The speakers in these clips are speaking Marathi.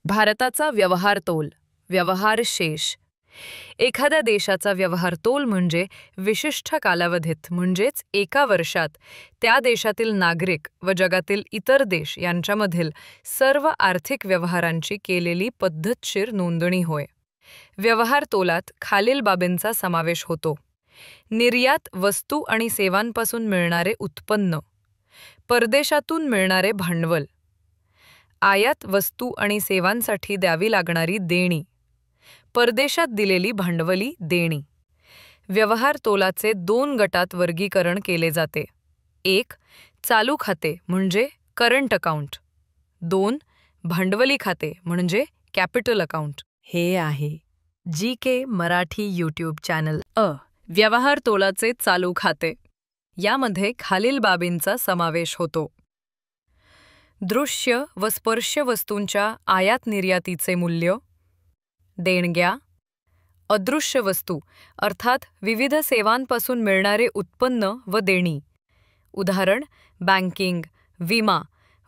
भारताचा व्यवहार तोल, व्यवहार शेष. एखाद्या देशाचा व्यवहार तोल म्हणजे विशिष्ट कालावधीत म्हणजेच एका वर्षात त्या देशातील नागरिक व जगातील इतर देश यांच्यामधील सर्व आर्थिक व्यवहारांची केलेली पद्धतशीर नोंदणी होय. व्यवहार तोलात खालील बाबींचा समावेश होतो: निर्यात वस्तू आणि सेवांपासून मिळणारे उत्पन्न, परदेशातून मिळणारे भांडवल, आयात वस्तू आणि सेवांसाठी द्यावी लागणारी देणी, परदेशात दिलेली भांडवली देणी. व्यवहार तोलाचे 2 गटात वर्गीकरण केले जाते: 1. चालू खाते म्हणजे करंट अकाउंट. 2. भांडवली खाते म्हणजे कॅपिटल अकाउंट. हे आहे GK मराठी यूट्यूब चॅनल. व्यवहार तोलाचे चालू खाते. यामध्ये खालील बाबींचा समावेश होतो: दृश्य व स्पर्श्य वस्तूंच्या आयात निर्यातीचे मूल्य, देणग्या, अदृश्य वस्तू अर्थात विविध सेवांपासून मिळणारे उत्पन्न व देणी, उदाहरण बँकिंग, विमा,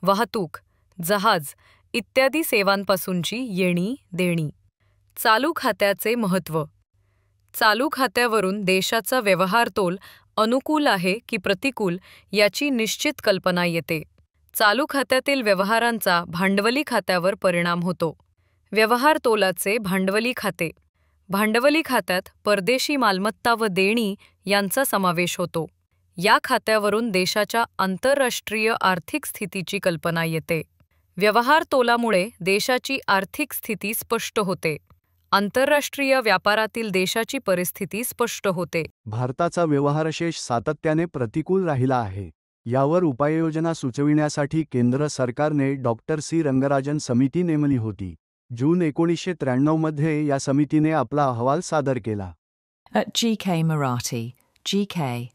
वाहतूक, जहाज इत्यादी सेवांपासूनची येणी देणी. चालू खात्याचे महत्त्व. चालू खात्यावरून देशाचा व्यवहार तोल अनुकूल आहे की प्रतिकूल याची निश्चित कल्पना येते. चालू खात्यातील व्यवहारांचा भांडवली खात्यावर परिणाम होतो. व्यवहार तोलाचे भांडवली खाते. भांडवली खात्यात परदेशी मालमत्ता व देणी यांचा समावेश होतो. या खात्यावरून देशाच्या आंतरराष्ट्रीय आर्थिक स्थितीची कल्पना येते. व्यवहार तोलामुळे देशाची आर्थिक स्थिती स्पष्ट होते. आंतरराष्ट्रीय व्यापारातील देशाची परिस्थिती स्पष्ट होते. भारताचा व्यवहारशेष सातत्याने प्रतिकूल राहिला आहे. यावर उपाययोजना सुचविण्यासाठी केंद्र सरकारने डॉक्टर सी रंगराजन समिती नेमली होती. जून 1993 मध्ये या समितीने आपला अहवाल सादर केला. At GK Marathi, GK